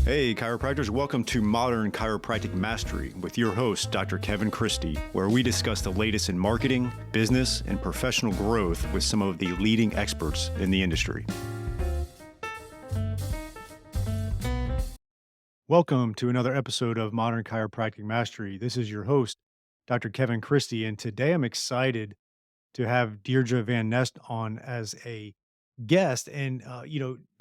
Hey, chiropractors, welcome to Modern Chiropractic Mastery with your host, Dr. Kevin Christie, where we discuss the latest in marketing, business, and professional growth with some of the leading experts in the industry. Welcome to another episode of Modern Chiropractic Mastery. This is your host, Dr. Kevin Christie, and today I'm excited to have Deirdre Van Nest on as a guest. And,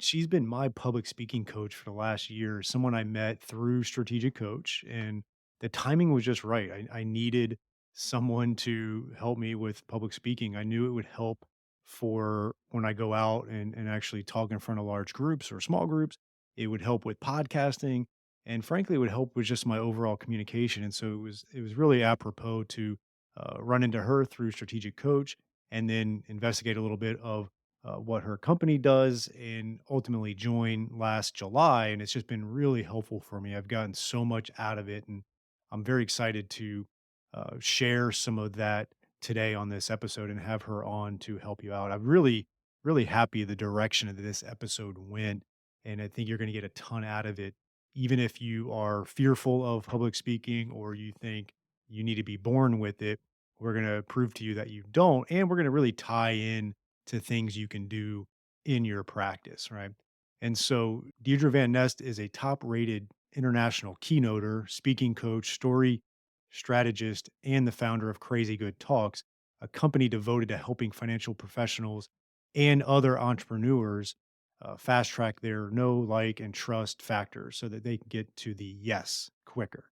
she's been my public speaking coach for the last year, someone I met through Strategic Coach. And the timing was just right. I needed someone to help me with public speaking. I knew it would help for when I go out and actually talk in front of large groups or small groups. It would help with podcasting. And frankly, it would help with just my overall communication. And so it was really apropos to run into her through Strategic Coach and then investigate a little bit of what her company does and ultimately join last July. And it's just been really helpful for me. I've gotten so much out of it. And I'm very excited to share some of that today on this episode and have her on to help you out. I'm really, really happy the direction that this episode went. And I think you're going to get a ton out of it, even if you are fearful of public speaking or you think you need to be born with it. We're going to prove to you that you don't. And we're going to really tie in to things you can do in your practice, right? And so Deirdre Van Nest is a top-rated international keynoter, speaking coach, story strategist, and the founder of Crazy Good Talks, a company devoted to helping financial professionals and other entrepreneurs fast track their know, like, and trust factors so that they can get to the yes quicker.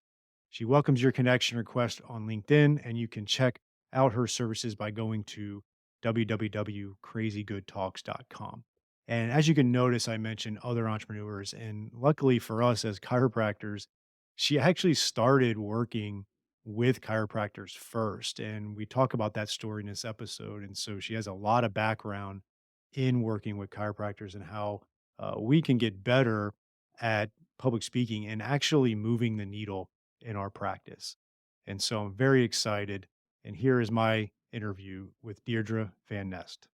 She welcomes your connection request on LinkedIn, and you can check out her services by going to www.crazygoodtalks.com. And as you can notice, I mentioned other entrepreneurs. And luckily for us as chiropractors, she actually started working with chiropractors first. And we talk about that story in this episode. And so she has a lot of background in working with chiropractors and how we can get better at public speaking and actually moving the needle in our practice. And so I'm very excited. And here is my interview with Deirdre Van Nest.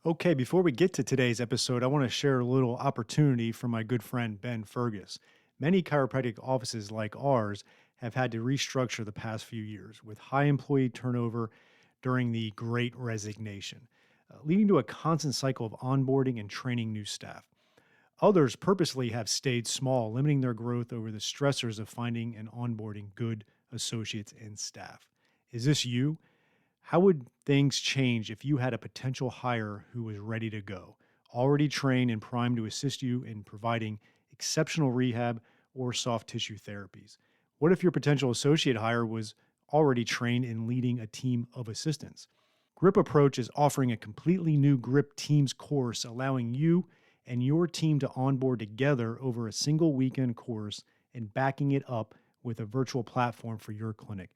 Okay, before we get to today's episode, I want to share a little opportunity from my good friend Ben Fergus. Many chiropractic offices like ours have had to restructure the past few years with high employee turnover during the Great Resignation, leading to a constant cycle of onboarding and training new staff. Others purposely have stayed small, limiting their growth over the stressors of finding and onboarding good associates and staff. Is this you? How would things change if you had a potential hire who was ready to go, already trained and primed to assist you in providing exceptional rehab or soft tissue therapies? What if your potential associate hire was already trained in leading a team of assistants? Grip Approach is offering a completely new Grip Teams course, allowing you and your team to onboard together over a single weekend course and backing it up with a virtual platform for your clinic.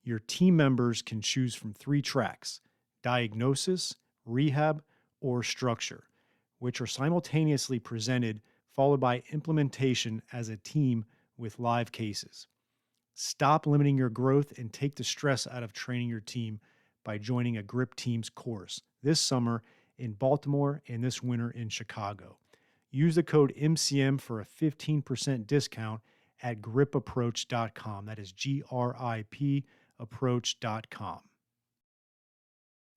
Your team members can choose from 3 tracks: diagnosis, rehab, or structure, which are simultaneously presented, followed by implementation as a team with live cases. Stop limiting your growth and take the stress out of training your team by joining a Grip Teams course this summer in Baltimore and this winter in Chicago. Use the code MCM for a 15% discount at gripapproach.com. That is GRIP approach.com.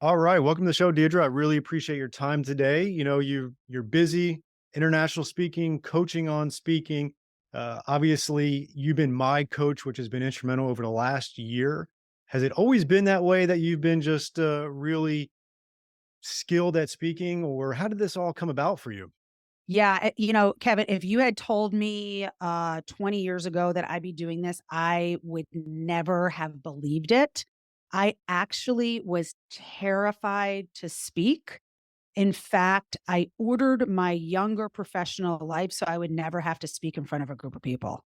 All right, welcome to the show, Deirdre. I really appreciate your time today. You know, you're busy, international speaking, coaching on speaking. Obviously, you've been my coach, which has been instrumental over the last year. Has it always been that way, that you've been just really skilled at speaking, or how did this all come about for you? Yeah, Kevin, if you had told me 20 years ago that I'd be doing this, I would never have believed it. I actually was terrified to speak. In fact, I ordered my younger professional life so I would never have to speak in front of a group of people.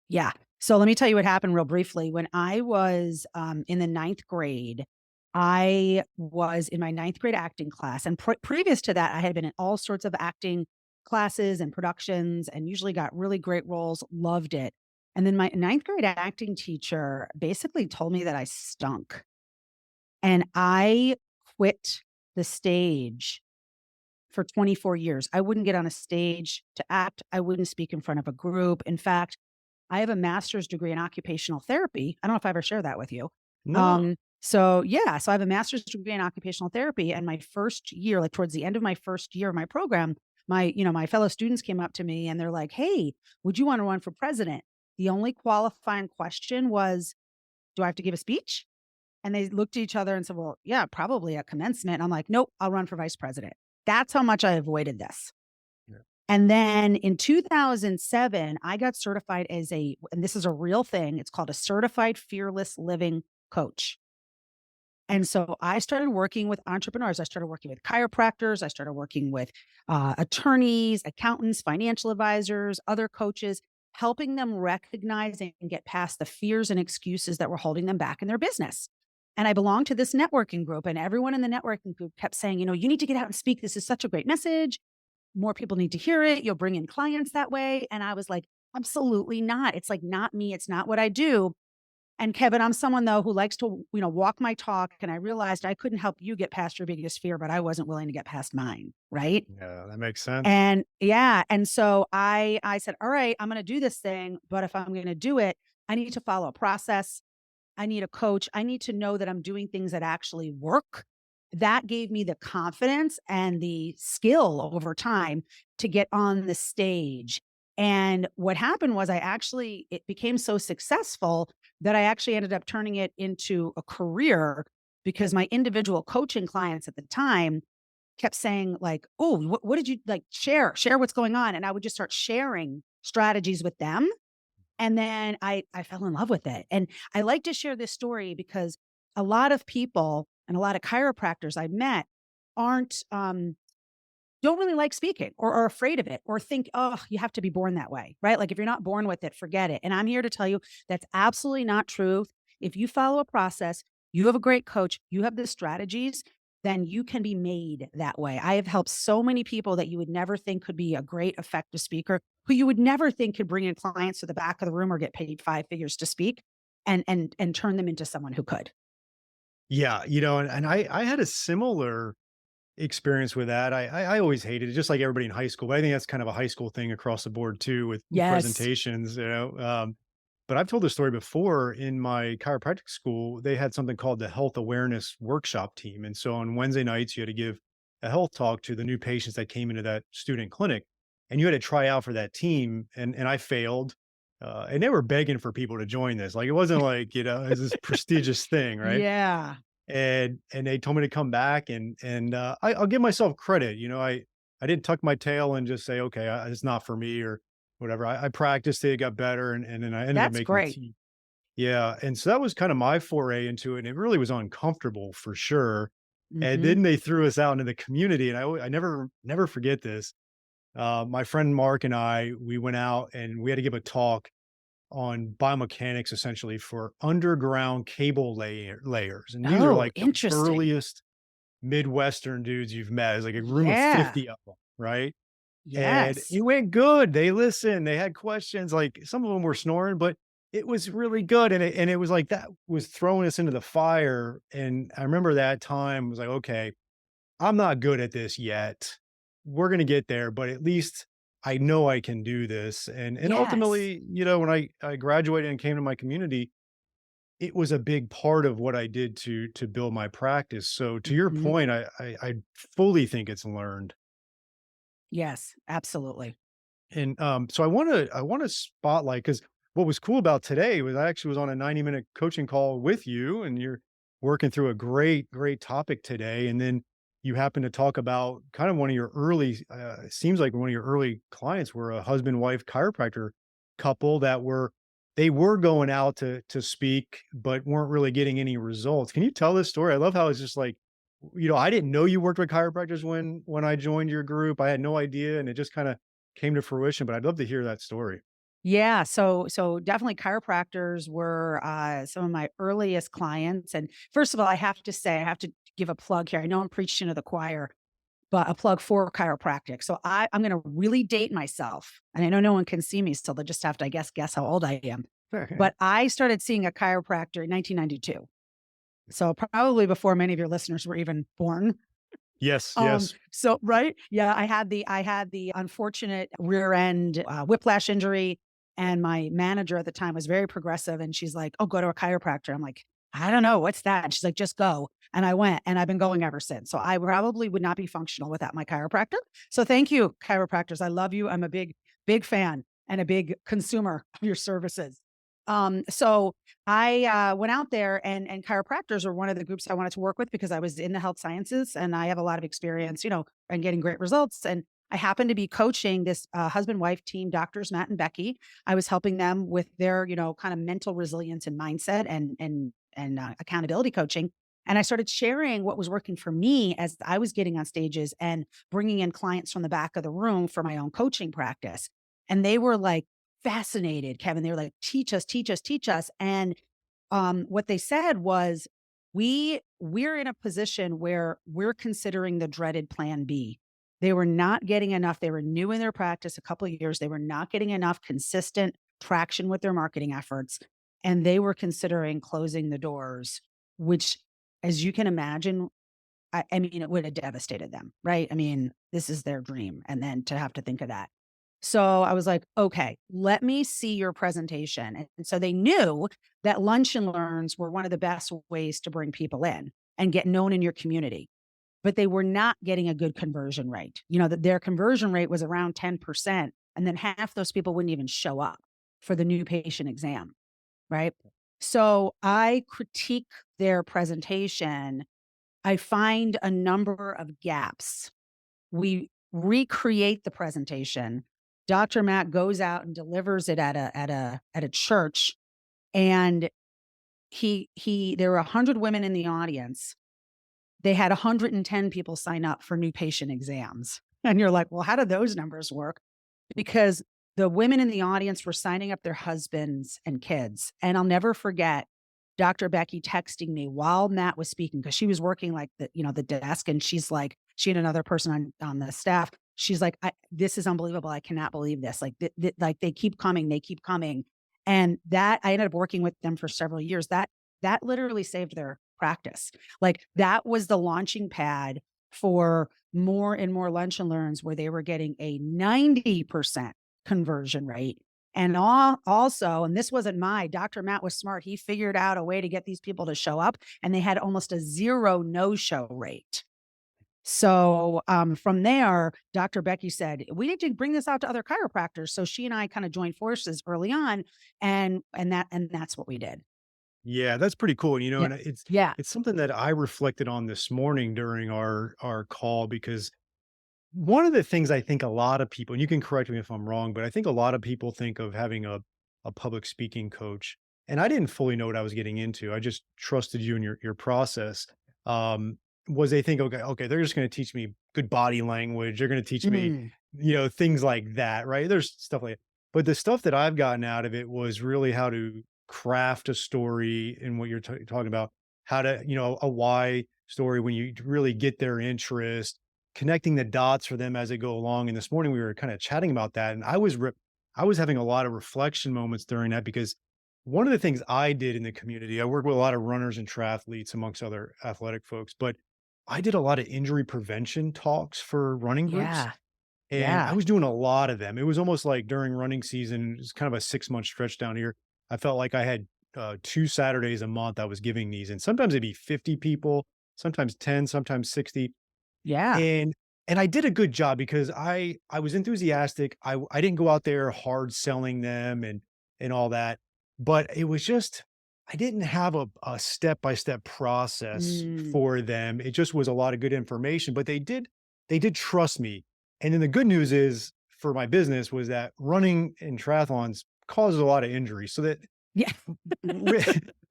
Yeah. So let me tell you what happened real briefly. When I was in the ninth grade, I was in my ninth grade acting class. And previous to that, I had been in all sorts of acting classes and productions and usually got really great roles, loved it. And then my ninth grade acting teacher basically told me that I stunk. And I quit the stage for 24 years. I wouldn't get on a stage to act. I wouldn't speak in front of a group. In fact, I have a master's degree in occupational therapy. I don't know if I ever shared that with you. No. So I have a master's degree in occupational therapy. And my first year, like towards the end of my first year of my program, my fellow students came up to me and they're like, "Hey, would you want to run for president?" The only qualifying question was, "Do I have to give a speech?" And they looked at each other and said, "Well, yeah, probably at commencement." And I'm like, "Nope, I'll run for vice president." That's how much I avoided this. Yeah. And then in 2007, I got certified as and this is a real thing, it's called a certified fearless living coach. And so I started working with entrepreneurs. I started working with chiropractors. I started working with attorneys, accountants, financial advisors, other coaches, helping them recognize and get past the fears and excuses that were holding them back in their business. And I belonged to this networking group, and everyone in the networking group kept saying, you need to get out and speak. This is such a great message. More people need to hear it. You'll bring in clients that way. And I was like, absolutely not. It's like not me. It's not what I do. And Kevin, I'm someone though who likes to, walk my talk. And I realized I couldn't help you get past your biggest fear, but I wasn't willing to get past mine. Right. Yeah, that makes sense. And yeah. And so I said, all right, I'm going to do this thing, but if I'm going to do it, I need to follow a process. I need a coach. I need to know that I'm doing things that actually work. That gave me the confidence and the skill over time to get on the stage. And what happened was it became so successful that I actually ended up turning it into a career because my individual coaching clients at the time kept saying like, "Oh, what did you like share what's going on?" And I would just start sharing strategies with them, and then I fell in love with it. And I like to share this story because a lot of people and a lot of chiropractors I met aren't don't really like speaking or are afraid of it or think, oh, you have to be born that way, right? Like if you're not born with it, forget it. And I'm here to tell you that's absolutely not true. If you follow a process, you have a great coach, you have the strategies, then you can be made that way. I have helped so many people that you would never think could be a great effective speaker, who you would never think could bring in clients to the back of the room or get paid five figures to speak and turn them into someone who could. Yeah, and I had a similar experience with that. I always hated it, just like everybody in high school. But I think that's kind of a high school thing across the board too, with Yes. presentations. But I've told this story before. In my chiropractic school, they had something called the Health Awareness Workshop Team, and so on Wednesday nights, you had to give a health talk to the new patients that came into that student clinic, and you had to try out for that team. And I failed, and they were begging for people to join this. Like it wasn't like it's this prestigious thing, right? Yeah. And they told me to come back I'll give myself credit. I didn't tuck my tail and just say, okay, it's not for me or whatever. I practiced it, got better, and then I ended up That's making the great. team. Yeah, and so that was kind of my foray into it, and it really was uncomfortable for sure. And Mhm. then they threw us out into the community, and I never forget this. My friend Mark and we went out and we had to give a talk on biomechanics essentially for underground cable layers. And these are Oh, like the interesting. burliest Midwestern dudes you've met. It's like a room of Yeah. 50 of them, right? And Yes. it went good. They listened, they had questions, like some of them were snoring, but it was really good. And it was like that was throwing us into the fire. And I remember that time was like, okay, I'm not good at this yet. We're gonna get there, but at least I know I can do this. And Yes. ultimately, when I graduated and came to my community, it was a big part of what I did to build my practice. So to your Mhm. point, I fully think it's learned. Yes, absolutely. And, so I wanna spotlight because what was cool about today was I actually was on a 90-minute coaching call with you, and you're working through a great topic today, and then you happen to talk about kind of one of your early, seems like one of your early clients were a husband-wife chiropractor couple that they were going out to speak, but weren't really getting any results. Can you tell this story? I love how it's just like, I didn't know you worked with chiropractors when I joined your group. I had no idea, and it just kinda came to fruition, but I'd love to hear that story. Yeah, so definitely chiropractors were, some of my earliest clients, and first of all, I have to give a plug here. I know I'm preaching to the choir, but a plug for chiropractic. So I'm gonna really date myself, and I know no one can see me, so they'll just have to, I guess how old I am. But I started seeing a chiropractor in 1992, so probably before many of your listeners were even born. Yes, yes. So right? Yeah, I had the unfortunate rear end, whiplash injury, and my manager at the time was very progressive, and she's like, "Oh, go to a chiropractor." I'm like, "I don't know, what's that?" And she's like, "Just go." And I went, and I've been going ever since. So I probably would not be functional without my chiropractor. So thank you, chiropractors. I love you. I'm a big fan and a big consumer of your services. So I went out there, and chiropractors are one of the groups I wanted to work with because I was in the health sciences and I have a lot of experience, and getting great results. And I happened to be coaching this husband wife team, doctors Matt and Becky. I was helping them with their, kind of mental resilience and mindset and accountability coaching. And I started sharing what was working for me as I was getting on stages and bringing in clients from the back of the room for my own coaching practice. And they were like fascinated, Kevin. They were like, teach us, teach us, teach us. And what they said was, we're in a position where we're considering the dreaded plan B. They were not getting enough. They were new in their practice a couple of years. They were not getting enough consistent traction with their marketing efforts. And they were considering closing the doors, which, as you can imagine, I mean, it would have devastated them, right? I mean, this is their dream. And then to have to think of that. So I was like, okay, let me see your presentation. And so they knew that lunch and learns were one of the best ways to bring people in and get known in your community, but they were not getting a good conversion rate. That their conversion rate was around 10%. And then half those people wouldn't even show up for the new patient exam. Right. So I critique their presentation. I find a number of gaps. We recreate the presentation. Dr. Matt goes out and delivers it at a church, and he there were 100 women in the audience. They had 110 people sign up for new patient exams. And you're like, "Well, how do those numbers work?" Because the women in the audience were signing up their husbands and kids. And I'll never forget Dr. Becky texting me while Matt was speaking, because she was working like the desk, and she's like, she and another person on the staff. She's like, this is unbelievable. I cannot believe this. Like, like they keep coming, they keep coming. And that I ended up working with them for several years. That literally saved their practice. Like that was the launching pad for more and more lunch and learns where they were getting a 90% conversion rate. And also, and this wasn't Dr. Matt was smart. He figured out a way to get these people to show up, and they had almost a zero no-show rate. So from there, Dr. Becky said, we need to bring this out to other chiropractors. So she and I kind of joined forces early on, and that's what we did. Yeah, that's pretty cool. Yeah. And Yeah. it's something that I reflected on this morning during our call because one of the things I think a lot of people, and you can correct me if I'm wrong, but I think a lot of people think of having a public speaking coach, and I didn't fully know what I was getting into. I just trusted you and your process. Um, was they think, okay, they're just going to teach me good body language. They're going to teach me, Mm, things like that, right? There's stuff like that. But the stuff that I've gotten out of it was really how to craft a story and what you're talking about, how to, a why story when you really get their interest, connecting the dots for them as they go along. And this morning we were kind of chatting about that, and I was having a lot of reflection moments during that because one of the things I did in the community, I work with a lot of runners and triathletes amongst other athletic folks, but I did a lot of injury prevention talks for running groups, yeah. and I Yeah. was doing a lot of them. It was almost like during running season, it was kind of a 6 month stretch down here. I felt like I had 2 Saturdays a month I was giving these, and sometimes it'd be 50 people, sometimes 10, sometimes 60. Yeah. And I did a good job because I was enthusiastic. I didn't go out there hard selling them and all that, but it was just I didn't have a step-by-step process Mm, for them. It just was a lot of good information, but they did trust me. And then the good news is for my business was that running and triathlons causes a lot of injury. So that yeah. Whe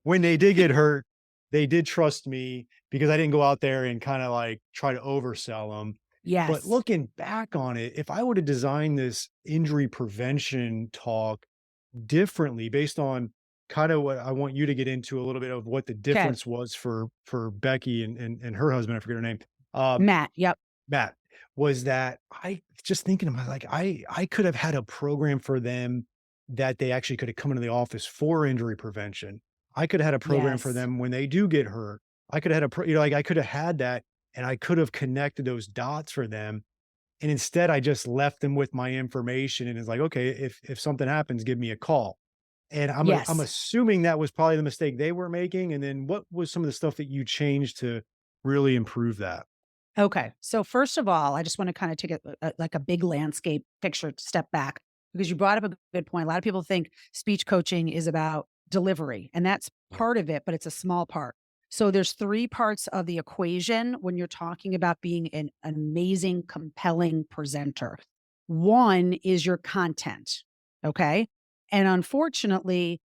when they did get hurt, they did trust me because I didn't go out there and kinda, like, try to oversell them. But Yes. looking back on it, if I would have designed this injury prevention talk differently based on kinda what I want you to get into a little bit of what the Okay. difference was for Becky and her husband, I forget her name, uh, Matt. Yep. Matt, was that I just thinking about like I could have had a program for them that they actually could have come into the office for injury prevention. I could have had a program for Yes. them when they do get hurt. I could have had like I could have had that, and I could have connected those dots for them. And instead, I just left them with my information and it's like, okay, if something happens, give me a call. And I'm Yes. assuming that was probably the mistake they were making. And then what was some of the stuff that you changed to really improve that? Okay. So first of all, I just want to kind of take like a big landscape picture step back because you brought up a good point. A lot of people think speech coaching is about delivery, and that's Yeah. part of it, but it's a small part. So there's three parts of the equation when you're talking about being an amazing, compelling presenter. One is your content. Okay. And unfortunately,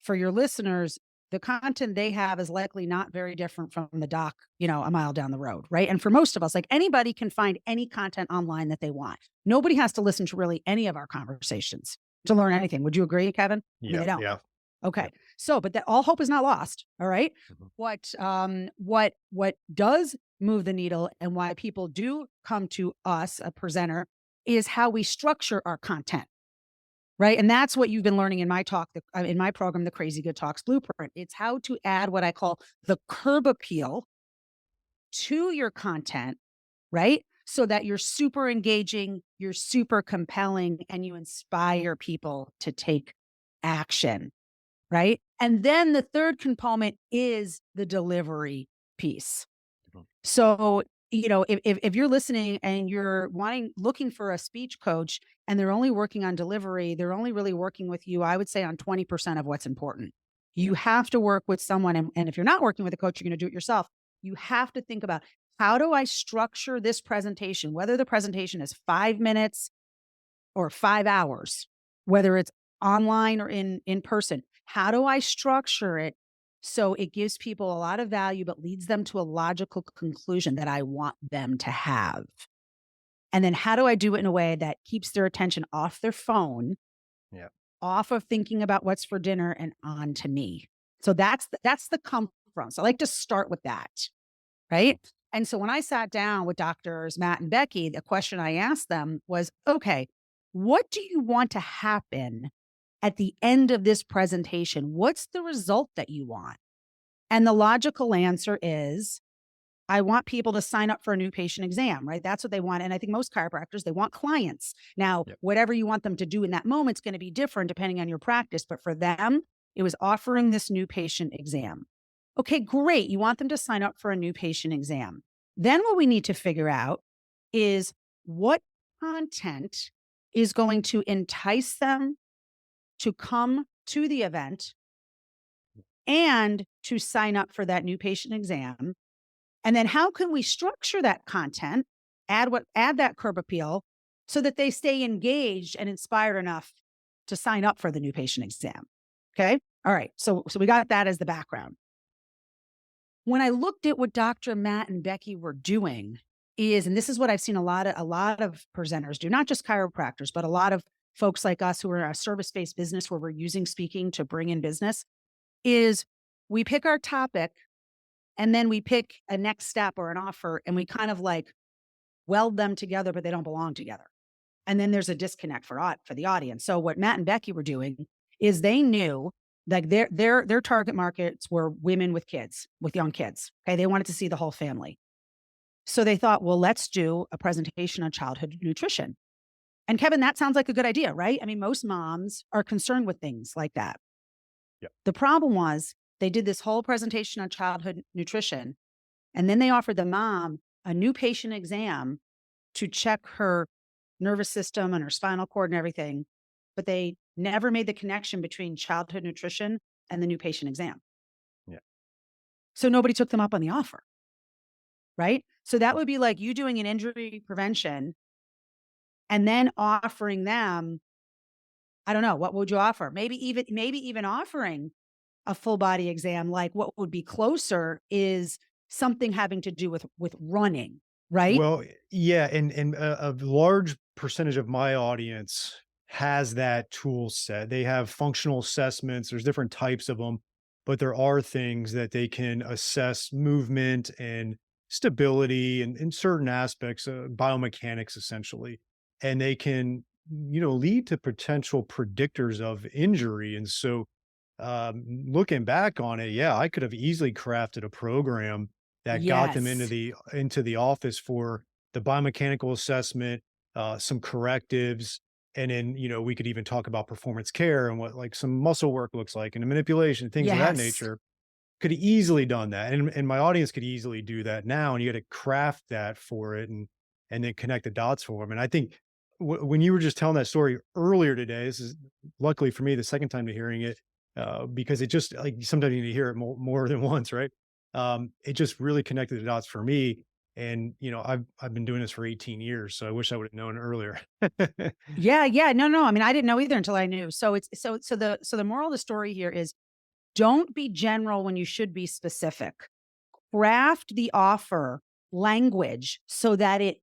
for your listeners, the content they have is likely not very different from the doc, a mile down the road, right? And for most of us, like anybody can find any content online that they want. Nobody has to listen to really any of our conversations to learn anything. Would you agree, Kevin? I mean, Yeah. they don't. Yeah. Okay. Yep. So, but that all hope is not lost. All right. Mhm. What does move the needle and why people do come to us, a presenter, is how we structure our content. Right, and that's what you've been learning in my talk, in my program, the Crazy Good Talks Blueprint. It's how to add what I call the curb appeal to your content, right? So that you're super engaging, you're super compelling, and you inspire people to take action, right? And then the third component is the delivery piece. Mhm. So, if you're listening and you're looking for a speech coach and they're only working on delivery, they're only really working with you, I would say, on 20% of what's important. You have to work with someone. And if you're not working with a coach, you're going to do it yourself. You have to think about, how do I structure this presentation, whether the presentation is 5 minutes or 5 hours, whether it's online or in person. How do I structure it so it gives people a lot of value, but leads them to a logical conclusion that I want them to have? And then how do I do it in a way that keeps their attention off their phone, Yeah. off of thinking about what's for dinner, and on to me? So that's the come from. So I like to start with that. Right. And so when I sat down with doctors Matt and Becky, the question I asked them was, okay, what do you want to happen at the end of this presentation? What's the result that you want? And the logical answer is, I want people to sign up for a new patient exam, right? That's what they want. And I think most chiropractors, they want clients. Now, Yep. whatever you want them to do in that moment is going to be different depending on your practice. But for them, it was offering this new patient exam. Okay, great. You want them to sign up for a new patient exam. Then what we need to figure out is what content is going to entice them to come to the event and to sign up for that new patient exam. And then how can we structure that content, add that curb appeal so that they stay engaged and inspired enough to sign up for the new patient exam. Okay? All right. So we got that as the background. When I looked at what Dr. Matt and Becky were doing and this is what I've seen a lot of presenters do, not just chiropractors, but a lot of folks like us who are a service-based business where we're using speaking to bring in business, is we pick our topic and then we pick a next step or an offer and we kind of like weld them together, but they don't belong together. And then there's a disconnect for the audience. So what Matt and Becky were doing is they knew like their target markets were women with kids, with young kids. Okay. They wanted to see the whole family. So they thought, well, let's do a presentation on childhood nutrition. And Kevin, that sounds like a good idea, right? I mean, most moms are concerned with things like that. Yep. The problem was they did this whole presentation on childhood nutrition, and then they offered the mom a new patient exam to check her nervous system and her spinal cord and everything. But they never made the connection between childhood nutrition and the new patient exam. Yeah. So nobody took them up on the offer, right? So that Right. would be like you doing an injury prevention and then offering them, I don't know, what would you offer? Maybe even offering a full body exam. Like what would be closer is something having to do with running, right? Well, yeah, and a large percentage of my audience has that tool set. They have functional assessments. There's different types of them, but there are things that they can assess movement and stability and in certain aspects, biomechanics essentially, and they can lead to potential predictors of injury. And so, looking back on it, yeah, I could have easily crafted a program that got them Yes. into the office for the biomechanical assessment, some correctives, and then, we could even talk about performance care and what like some muscle work looks like and the manipulation, things of that Yes. nature. Could have easily done that, and my audience could easily do that now, and you gotta craft that for it and then connect the dots for them. And I think when you were just telling that story earlier today, this is luckily for me the second time to hearing it, because it just like, sometimes you need to hear it more than once, right? It just really connected the dots for me, and, I've been doing this for 18 years, so I wish I would have known earlier. Yeah, yeah. No, no. I mean, I didn't know either until I knew. So it's so the moral of the story here is don't be general when you should be specific. Craft the offer language so that it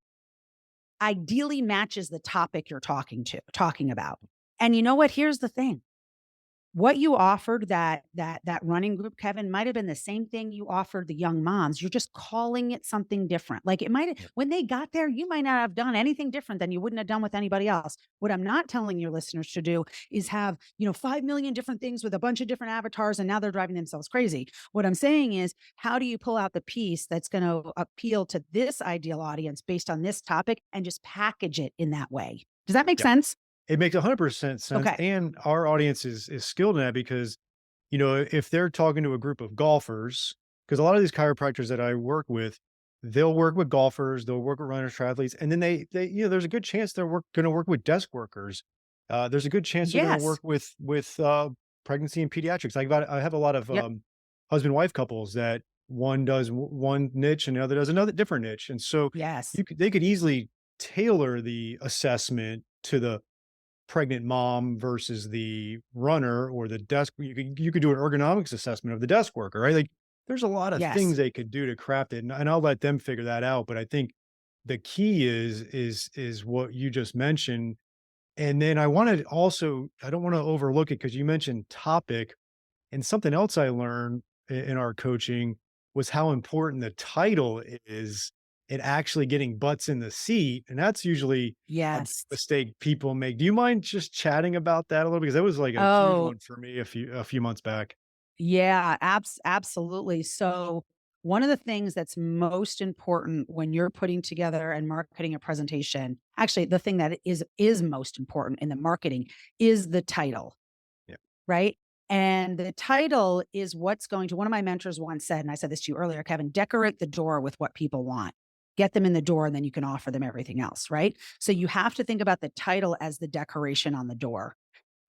ideally matches the topic you're talking about. And you know what? Here's the thing. What you offered that running group, Kevin, might have been the same thing you offered the young moms. You're just calling it something different. Like it might Yep. when they got there, you might not have done anything different than you wouldn't have done with anybody else. What I'm not telling your listeners to do is have, 5 million different things with a bunch of different avatars and now they're driving themselves crazy. What I'm saying is, how do you pull out the piece that's going to appeal to this ideal audience based on this topic and just package it in that way? Does that make Yeah. sense? It makes 100% sense, Okay. and our audience is skilled in that because, if they're talking to a group of golfers, because a lot of these chiropractors that I work with, they'll work with golfers, they'll work with runners, triathletes, and then there's a good chance they're gonna work with desk workers. There's a good chance they're gonna Yes. work with pregnancy and pediatrics. I have a lot of, Yep. husband-wife couples that one does one niche and the other does another different niche, and so Yes. they could easily tailor the assessment to the pregnant mom versus the runner or the desk. You could do an ergonomics assessment of the desk worker, right? Like there's a lot of Yes. things they could do to craft it, and I'll let them figure that out. But I think the key is what you just mentioned. And then I don't want to overlook it because you mentioned topic, and something else I learned in our coaching was how important the title is in actually getting butts in the seat. And that's usually a big Yes. mistake people make. Do you mind just chatting about that a little? Because that was like a huge Oh, one for me a few months back. yeah, absolutely. So, one of the things that's most important when you're putting together and marketing a presentation, actually, the thing that is most important in the marketing is the title, Yeah. right? And the title is what's going to one of my mentors once said, and I said this to you earlier, Kevin, decorate the door with what people want. Get them in the door, and then you can offer them everything else, right? So you have to think about the title as the decoration on the door.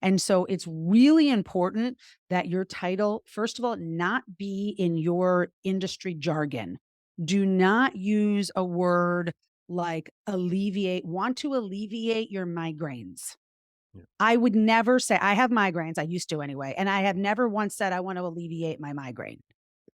And so it's really important that your title, first of all, not be in your industry jargon. Do not use a word like want to alleviate your migraines. Yeah. I would never say, I have migraines. I used to anyway. And I have never once said, I want to alleviate my migraine,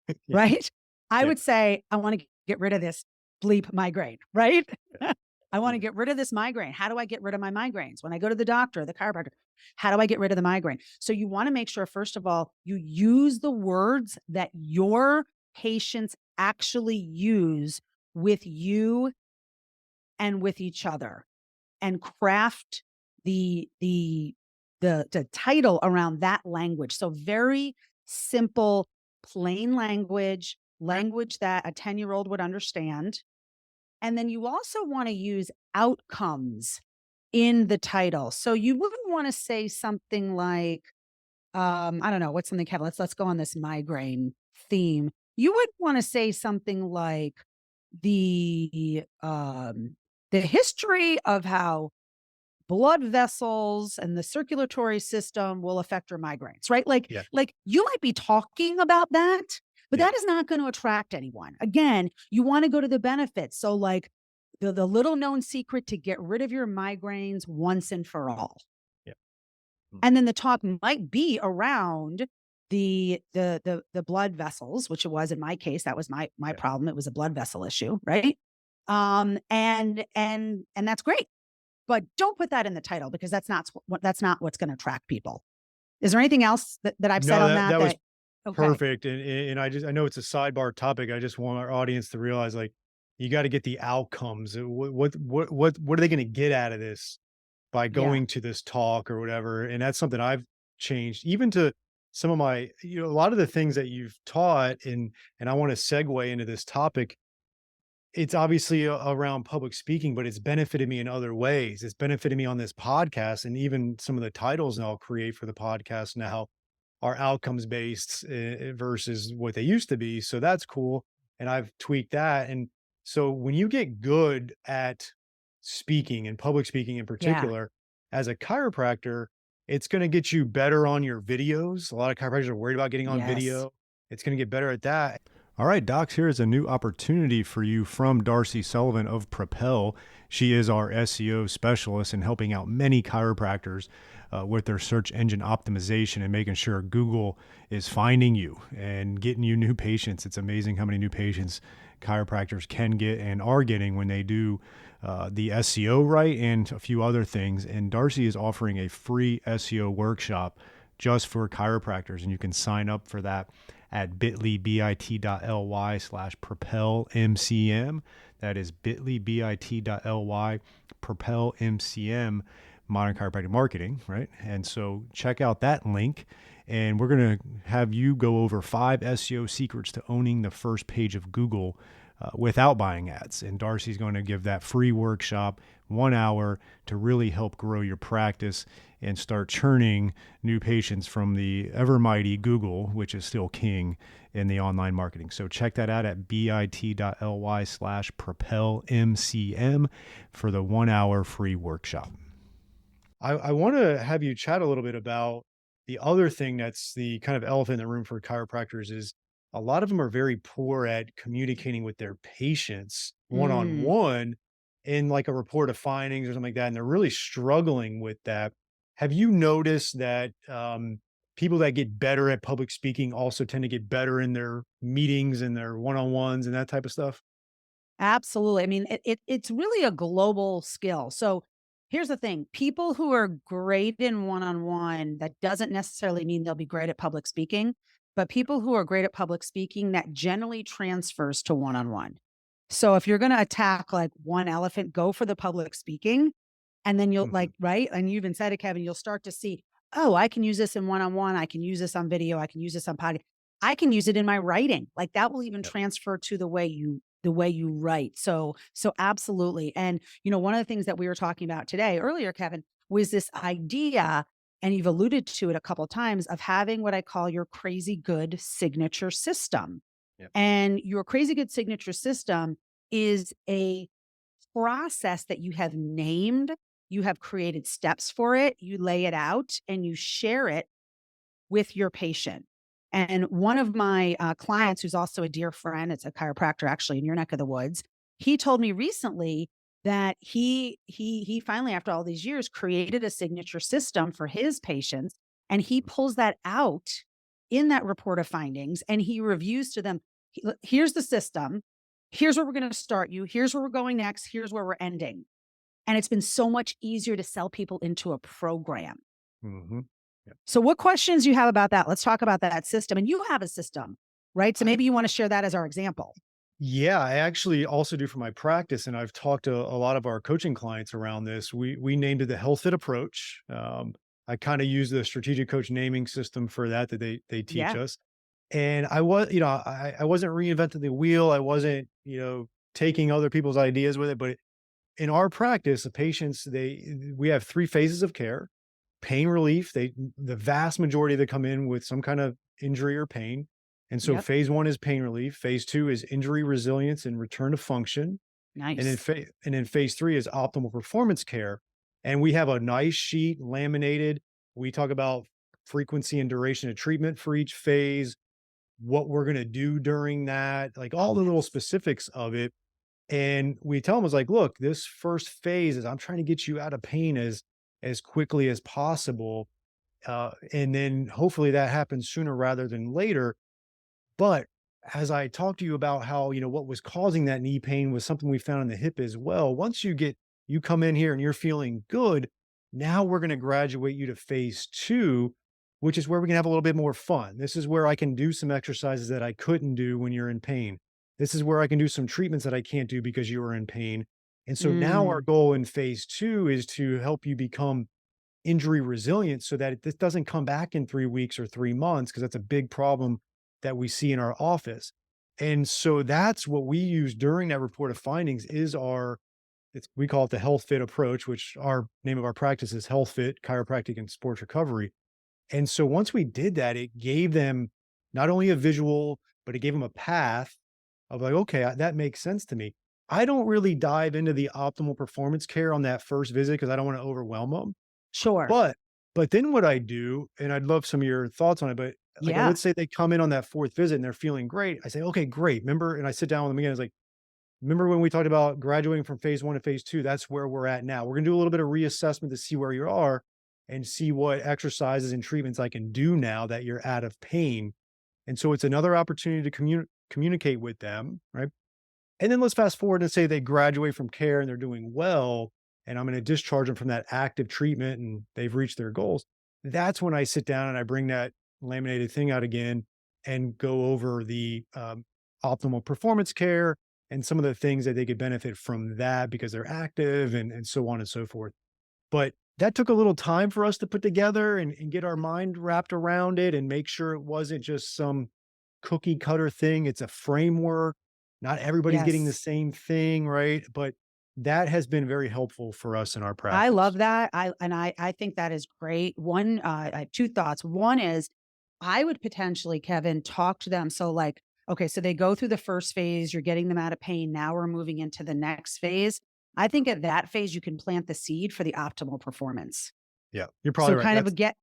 Yeah. right? I Yeah. would say, I want to get rid of this bleep migraine, right? Yeah. I want to Yeah. get rid of this migraine. How do I get rid of my migraines? When I go to the doctor, the chiropractor, how do I get rid of the migraine? So you want to make sure, first of all, you use the words that your patients actually use with you and with each other and craft the title around that language. So very simple, plain language, language that a 10-year-old would understand. And then you also want to use outcomes in the title. So you wouldn't want to say something like, I don't know, what's something, Kevin? Let's go on this migraine theme. You would want to say something like the um the history of how blood vessels and the circulatory system will affect your migraines, right? Yeah. Like you might be talking about that, but Yeah. that is not going to attract anyone. Again, you want to go to the benefits. So like the little known secret to get rid of your migraines once and for all. Yeah. Mm. And then the talk might be around the blood vessels, which it was in my case. That was my Yeah. problem. It was a blood vessel issue, right? And that's great, but don't put that in the title because that's not what's going to attract people. Is there anything else that I've said No, on that that? was That okay? perfect, and I know it's a sidebar topic. I just want our audience to realize, like, you gotta get the outcomes. What are they gonna get out of this by Yeah, going to this talk or whatever? And that's something I've changed even to some of my, a lot of the things that you've taught, and I want to segue into this topic. It's obviously around public speaking, but it's benefited me in other ways. It's benefited me on this podcast, and even some of the titles that I'll create for the podcast now are outcomes based versus what they used to be. So that's cool. And I've tweaked that. And so when you get good at speaking and public speaking in Yeah. particular, as a chiropractor, it's going to get you better on your videos. A lot of chiropractors are worried about getting on Yes. video. It's going to get better at that. All right, Docs, here is a new opportunity for you from Darcy Sullivan of Propel. She is our SEO specialist in helping out many chiropractors with their search engine optimization and making sure Google is finding you and getting you new patients. It's amazing how many new patients chiropractors can get and are getting when they do the SEO right and a few other things. And Darcy is offering a free SEO workshop just for chiropractors, and you can sign up for that at bit.ly/propelmcm. That is bit.ly propelmcm, modern chiropractic marketing, right? And so check out that link. And we're going to have you go over 5 SEO secrets to owning the first page of Google without buying ads. And Darcy's going to give that free workshop, 1 hour, to really help grow your practice and start churning new patients from the ever mighty Google, which is still king in the online marketing. So check that out at bit.ly/propelmcm for the 1 hour free workshop. I want to have you chat a little bit about the other thing that's the kind of elephant in the room for chiropractors is a lot of them are very poor at communicating with their patients one on Mm. one in like a report of findings or something like that. And they're really struggling with that. Have you noticed that people that get better at public speaking also tend to get better in their meetings and their one on ones and that type of stuff? Absolutely. I mean, it's really a global skill. So here's the thing: people who are great in one-on-one, that doesn't necessarily mean they'll be great at public speaking, but people who are great at public speaking, that generally transfers to one-on-one. So if you're going to attack like one elephant, go for the public speaking. And then you'll Hmm. like, right. And you even said it, Kevin, you'll start to see, oh, I can use this in one-on-one. I can use this on video. I can use this on podcast. I can use it in my writing. Like that will even Yep. transfer to the way you write. So absolutely. And one of the things that we were talking about today earlier, Kevin, was this idea, and you've alluded to it a couple of times, of having what I call your crazy good signature system. Yep. And your crazy good signature system is a process that you have named, you have created steps for it, you lay it out, and you share it with your patient. And one of my clients, who's also a dear friend, it's a chiropractor actually in your neck of the woods, he told me recently that he finally, after all these years, created a signature system for his patients, and he pulls that out in that report of findings, and he reviews to them. Here's the system. Here's where we're going to start you. Here's where we're going next. Here's where we're ending. And it's been so much easier to sell people into a program. Hmm. So what questions you have about that? Let's talk about that system. And you have a system, right? So maybe you want to share that as our example. Yeah, I actually also do for my practice, and I've talked to a lot of our coaching clients around this. We named it the Health Fit approach. I kind of use the strategic coach naming system for that they teach Yeah. us. And I was, I wasn't reinventing the wheel. I wasn't, taking other people's ideas with it. But in our practice, the patients, we have 3 phases of care. Pain relief, the vast majority that come in with some kind of injury or pain. And so Yep. phase 1 is pain relief, phase 2 is injury resilience and return to function, and then Nice. phase 3 is optimal performance care. And we have a nice sheet laminated. We talk about frequency and duration of treatment for each phase, what we're going to do during that, like Oh, all the little that's specifics of it. And we tell them, "Was like, look, this first phase is I'm trying to get you out of pain as quickly as possible, and then hopefully that happens sooner rather than later." But as I talked to you about how, what was causing that knee pain was something we found in the hip as well. Once you come in here and you're feeling good, now we're going to graduate you to phase 2, which is where we can have a little bit more fun. This is where I can do some exercises that I couldn't do when you're in pain. This is where I can do some treatments that I can't do because you were in pain. And so now our mm, goal in phase 2 is to help you become injury resilient so that this doesn't come back in 3 weeks or 3 months, because that's a big problem that we see in our office. And so that's what we use during that report of findings is we call it the health fit approach, which our name of our practice is health fit chiropractic and sports recovery. And so once we did that, it gave them not only a visual, but it gave them a path of like, okay, that makes sense to me. I don't really dive into the optimal performance care on that first visit because I don't want to overwhelm them. Sure. But then what I do, and I'd love some of your thoughts on it, but like Yeah. let's say they come in on that fourth visit and they're feeling great. I say, okay, great. Remember, and I sit down with them again. It's like, remember when we talked about graduating from phase one to phase two? That's where we're at now. We're gonna do a little bit of reassessment to see where you are and see what exercises and treatments I can do now that you're out of pain. And so it's another opportunity to communicate with them, right? And then let's fast forward and say they graduate from care and they're doing well, and I'm going to discharge them from that active treatment and they've reached their goals. That's when I sit down and I bring that laminated thing out again and go over the optimal performance care and some of the things that they could benefit from that because they're active and so on and so forth. But that took a little time for us to put together and get our mind wrapped around it and make sure it wasn't just some cookie cutter thing. It's a framework. Not everybody's getting the Yes. same thing, right? But that has been very helpful for us in our I practice. love that. I think that is great. One, I have 2 thoughts. One is I would potentially, Kevin, talk to them. So like, okay, so they go through the first phase, you're getting them out of pain. Now we're moving into the next phase. I think at that phase, you can plant the seed for the optimal performance. Yeah, you're probably So right. kind of That's a get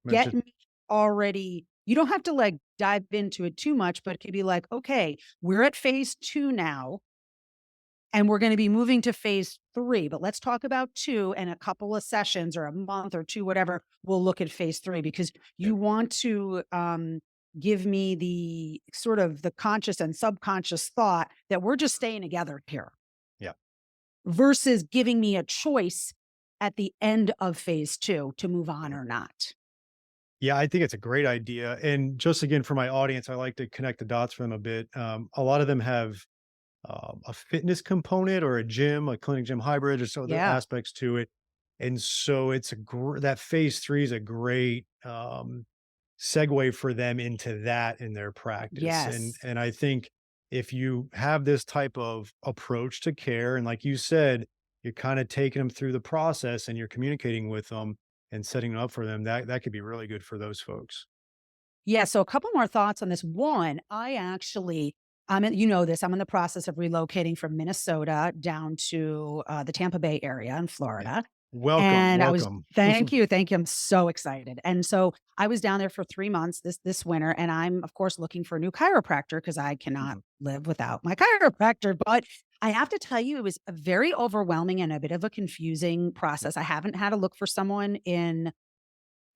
just me already, you don't have to like dive into it too much, but it could be like, okay, we're at phase 2 now. And we're going to be moving to phase 3, but let's talk about 2 and a couple of sessions or a month or 2, whatever. We'll look at phase 3 because yeah, you want to give me the sort of the conscious and subconscious thought that we're just staying together here yeah. versus giving me a choice at the end of phase 2 to move on Mhm. or not. Yeah, I think it's a great idea. And just again, for my audience, I like to connect the dots for them a bit. A lot of them have a fitness component or a gym, a clinic gym hybrid, or so other Yeah. aspects to it. And so it's that phase three is a great segue for them into that in their practice. Yes. And I think if you have this type of approach to care, and like you said, you're kind of taking them through the process and you're communicating with them and setting it up for them, that could be really good for those folks. Yeah, so a couple more thoughts on this. One, I actually, you know this, I'm in the process of relocating from Minnesota down to the Tampa Bay area in Yeah. Florida. Welcome, And I was, welcome. thank you. I'm so excited. And so I was down there for 3 months this winter, and I'm of course looking for a new chiropractor because I cannot Mhm. live without my chiropractor. But I have to tell you, it was a very overwhelming and a bit of a confusing Yeah, process. I haven't had to look for someone in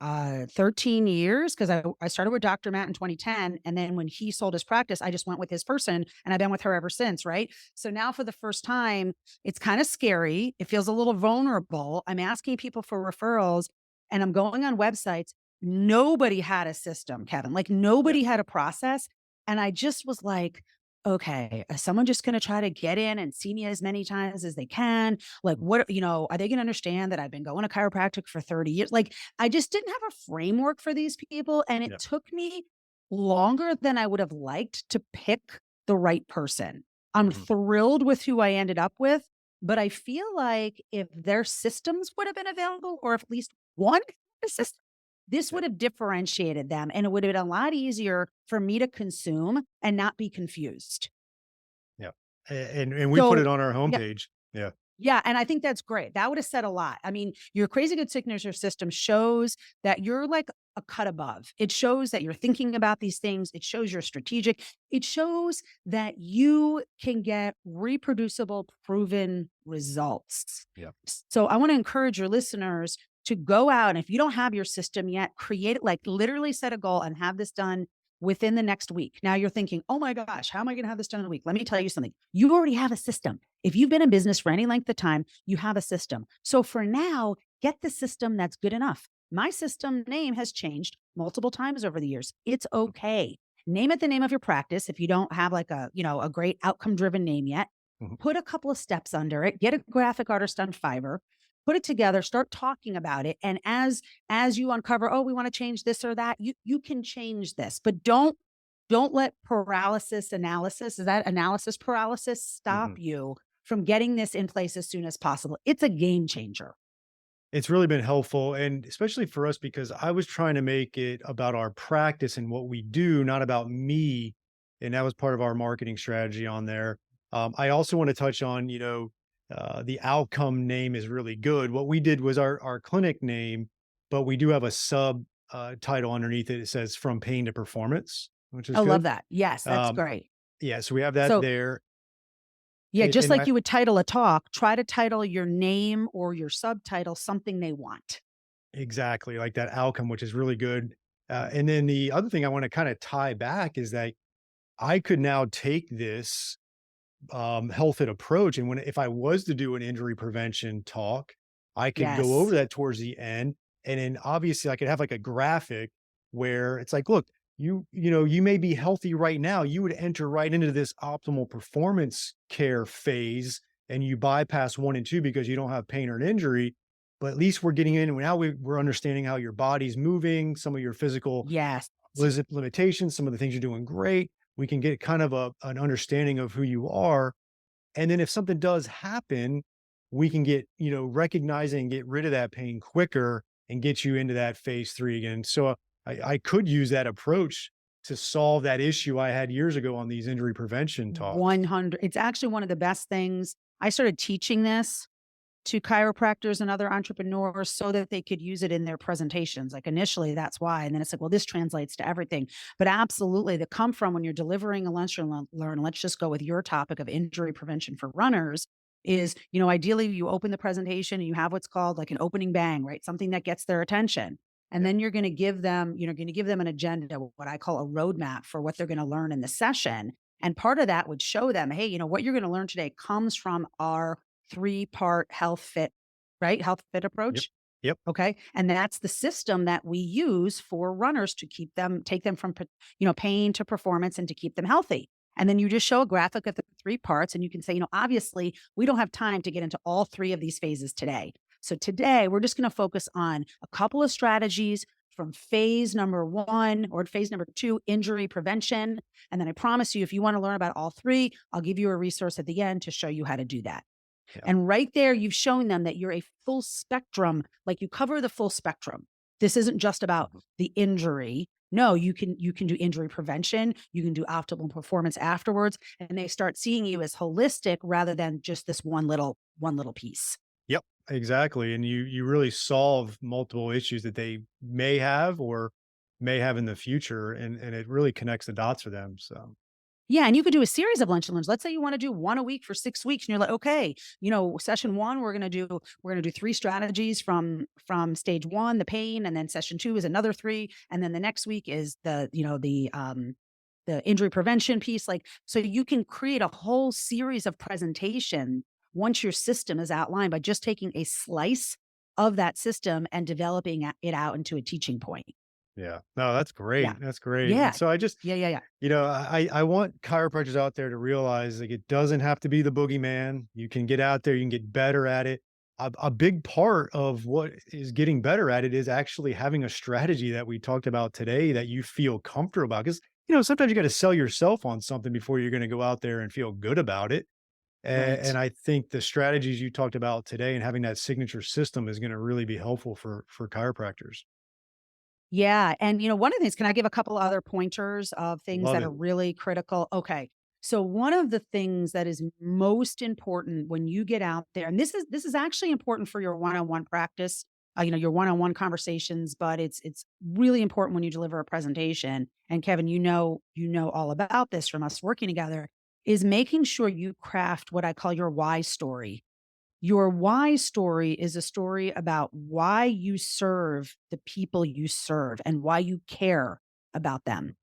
13 years because I started with Dr. Matt in 2010. And then when he sold his practice, I just went with his person and I've been with her ever since. Right. So now for the first time, it's kind of scary. It feels a little vulnerable. I'm asking people for referrals and I'm going on websites. Nobody had a system, Kevin, like yeah. nobody had a process. And I just was like, okay, is someone just going to try to get in and see me as many times as they can? Like, what, are they going to understand that I've been going to chiropractic for 30 years? Like, I just didn't have a framework for these people, and it Yeah. took me longer than I would have liked to pick the right person. I'm Mhm. thrilled with who I ended up with, but I feel like if their systems would have been available, or if at least one system, this Yeah. would have differentiated them and it would have been a lot easier for me to consume and not be confused. Yeah. And we put it So, on our yeah, homepage. Yeah. yeah, and I think that's great. That would have said a lot. I mean, your crazy good signature system shows that you're like a cut above. It shows that you're thinking about these things. It shows you're strategic. It shows that you can get reproducible, proven results. Yeah. So I want to encourage your listeners to go out. And if you don't have your system yet, create it, like literally set a goal and have this done within the next week. Now you're thinking, oh my gosh, how am I going to have this done in a week? Let me tell you something. You already have a system. If you've been in business for any length of time, you have a system. So for now, get the system that's good enough. My system name has changed multiple times over the years. It's okay. Name it the name of your practice if you don't have like a great outcome driven name yet. Mhm. Put a couple of steps under it. Get a graphic artist on Fiverr. put it together, start talking about it. And as you uncover, oh, we want to change this or that, you can change this, but don't let paralysis analysis, is that analysis paralysis, stop Mhm. you from getting this in place as soon as possible. It's a game changer. It's really been helpful, and especially for us because I was trying to make it about our practice and what we do, not about me. And that was part of our marketing strategy on there. I also want to touch on, the outcome name is really good. What we did was our clinic name, but we do have a sub title underneath it. It says "From Pain to Performance," which is I love good. that. Yes, that's Um, great. yeah, so we have that So, there. yeah, just And like you would title a talk, try to title your name or your subtitle something they want. Exactly, like that outcome, which is really good. And then the other thing I want to kind of tie back is that I could now take this health fit approach. And if I was to do an injury prevention talk, I could go over Yes. that towards the end. And then obviously I could have like a graphic where it's like, look, you may be healthy right now. You would enter right into this optimal performance care phase and you bypass 1 and 2 because you don't have pain or an injury. But at least we're getting in and now we're understanding how your body's moving, some of your physical Yes. limitations, some of the things you're doing great. We can get kind of an understanding of who you are. And then if something does happen, we can recognize it and get rid of that pain quicker and get you into that phase 3 again. So I could use that approach to solve that issue I had years ago on these injury prevention talks. 100. It's actually one of the best things. I started teaching this to chiropractors and other entrepreneurs so that they could use it in their presentations. Like initially, that's why. And then it's like, well, this translates to everything. But absolutely, the come from when you're delivering a lunch and learn, let's just go with your topic of injury prevention for runners is, ideally you open the presentation and you have what's called like an opening bang, right? Something that gets their attention. And Yeah. then you're going to give them, going to give them an agenda, what I call a roadmap for what they're going to learn in the session. And part of that would show them, hey, what you're going to learn today comes from our three-part health fit, right? Health fit Yep. approach. Yep. Okay. And that's the system that we use for runners to take them from, pain to performance and to keep them healthy. And then you just show a graphic of the three parts and you can say, obviously we don't have time to get into all three of these phases today. So today we're just going to focus on a couple of strategies from phase number 1 or phase number 2, injury prevention. And then I promise you, if you want to learn about all three, I'll give you a resource at the end to show you how to do that. Yeah. And right there, you've shown them that you're a full spectrum, like you cover the full spectrum. This isn't just about Mhm. the injury. No, you can do injury prevention, you can do optimal performance afterwards, and they start seeing you as holistic rather than just this one little piece. Yep. Exactly. And you really solve multiple issues that they may have or may have in the future. And it really connects the dots for them. So Yeah, and you could do a series of lunch and learns. Let's say you want to do one a week for 6 weeks and you're like, "Okay, session 1 we're going to do 3 strategies from stage 1, the pain, and then session 2 is another 3, and then the next week is the injury prevention piece." Like so you can create a whole series of presentation once your system is outlined by just taking a slice of that system and developing it out into a teaching point. yeah. No, that's Yeah. great. That's great. And Yeah. so I just Yeah, yeah, yeah. I want chiropractors out there to realize like it doesn't have to be the boogeyman. You can get out there, you can get better at it. A big part of what is getting better at it is actually having a strategy that we talked about today that you feel comfortable about. Because sometimes you got to sell yourself on something before you're going to go out there and feel good about it. And Right. I think the strategies you talked about today and having that signature system is going to really be helpful for chiropractors. Yeah, and, one of the things, can I give a couple other pointers of things Love that are it. really critical? Okay. So one of the things that is most important when you get out there, and this is actually important for your one-on-one practice, your one-on-one conversations, but it's really important when you deliver a presentation. And Kevin, you know all about this from us working together, is making sure you craft what I call your why story. Your why story is a story about why you serve the people you serve and why you care about them.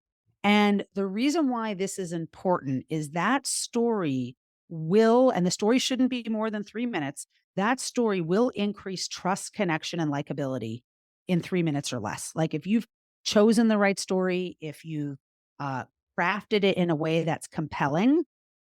And the reason why this is important is that story and the story shouldn't be more than 3 minutes, that story will increase trust, connection, and likability in 3 minutes or less. Like if you've chosen the right story, if you uh, crafted it in a way that's compelling,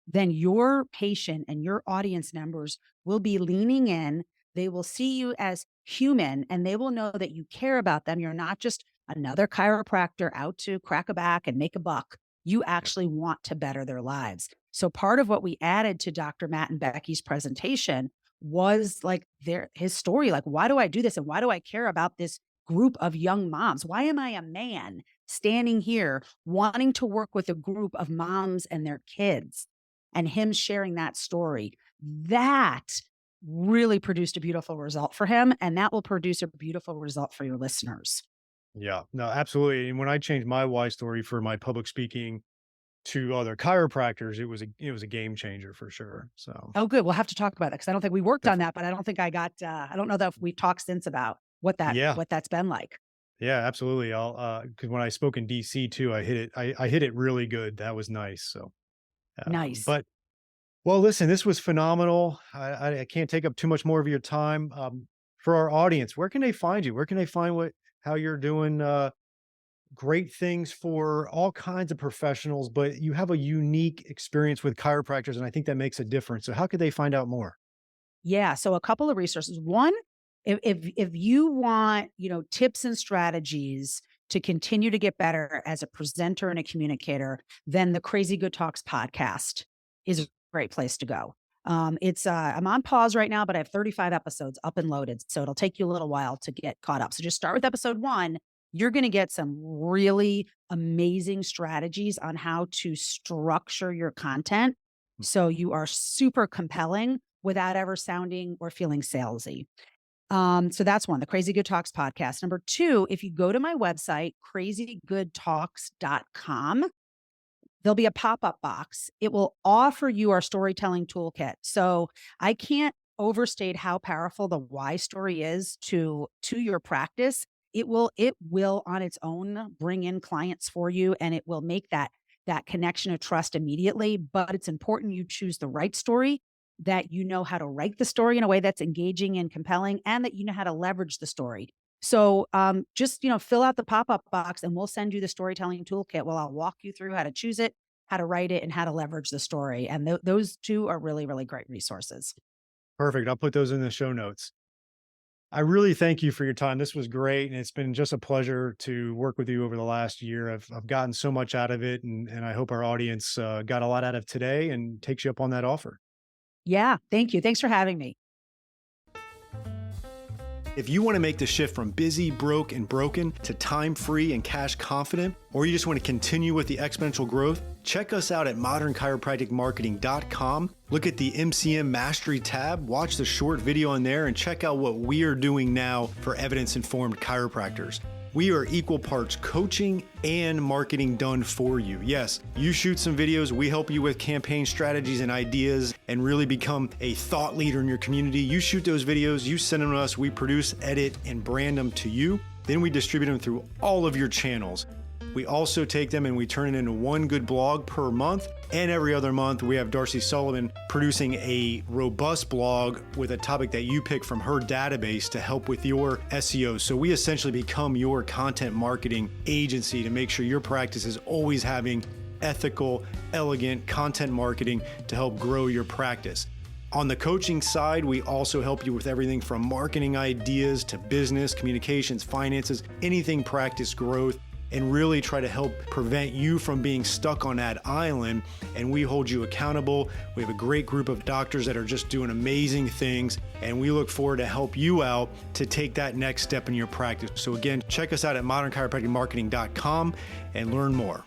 then your patient and your audience members will be leaning in. They will see you as human and they will know that you care about them. You're not just another chiropractor out to crack a back and make a buck. You actually want to better their lives. So part of what we added to Dr. Matt and Becky's presentation was like his story. Like, why do I do this? And why do I care about this group of young moms? Why am I a man standing here wanting to work with a group of moms and their kids? And him sharing that story, that really produced a beautiful result for him. And that will produce a beautiful result for your listeners. Yeah, no, absolutely. And when I changed my why story for my public speaking to other chiropractors, it was a game changer for sure. So Oh, good. We'll have to talk about that because I don't think we worked on definitely, that, but I don't think I don't know that we've talked since about yeah, what that's been like. yeah, absolutely. I'll because when I spoke in DC too, I hit it. I hit it really good. That was nice. So, Nice. but well, listen, this was phenomenal. I can't take up too much more of your time. For our audience, where can they find you? Where can they find how you're doing? Great things for all kinds of professionals, but you have a unique experience with chiropractors, and I think that makes a difference. So how could they find out more? Yeah, so a couple of resources. One, if you want, tips and strategies to continue to get better as a presenter and a communicator, then the Crazy Good Talks podcast is a great place to go. It's I'm on pause right now, but I have 35 episodes up and loaded, so it'll take you a little while to get caught up. So just start with episode 1. You're going to get some really amazing strategies on how to structure your content so you are super compelling without ever sounding or feeling salesy. So that's one, the Crazy Good Talks podcast. Number 2, if you go to my website, crazygoodtalks.com, there'll be a pop-up box. It will offer you our storytelling toolkit. So I can't overstate how powerful the why story is to your practice. It will on its own bring in clients for you and it will make that connection of trust immediately, but it's important you choose the right story, that you know how to write the story in a way that's engaging and compelling, and that you know how to leverage the story. So just fill out the pop-up box and we'll send you the storytelling toolkit. Well, I'll walk you through how to choose it, how to write it, and how to leverage the story. And those two are really, really great resources. Perfect. I'll put those in the show notes. I really thank you for your time. This was great, and it's been just a pleasure to work with you over the last year. I've gotten so much out of it, and I hope our audience got a lot out of today and takes you up on that offer. Yeah. Thank you. Thanks for having me. If you want to make the shift from busy, broke, and broken to time-free and cash confident, or you just want to continue with the exponential growth, check us out at modernchiropracticmarketing.com. Look at the MCM Mastery tab, watch the short video on there, and check out what we are doing now for evidence-informed chiropractors. We are equal parts coaching and marketing done for you. Yes, you shoot some videos, we help you with campaign strategies and ideas and really become a thought leader in your community. You shoot those videos, you send them to us, we produce, edit, and brand them to you. Then we distribute them through all of your channels. We also take them and we turn it into one good blog per month. And every other month, we have Darcy Sullivan producing a robust blog with a topic that you pick from her database to help with your SEO. So we essentially become your content marketing agency to make sure your practice is always having ethical, elegant content marketing to help grow your practice. On the coaching side, we also help you with everything from marketing ideas to business, communications, finances, anything practice growth, and really try to help prevent you from being stuck on that island. And we hold you accountable. We have a great group of doctors that are just doing amazing things, and we look forward to help you out to take that next step in your practice. So again, check us out at modernchiropracticmarketing.com and learn more.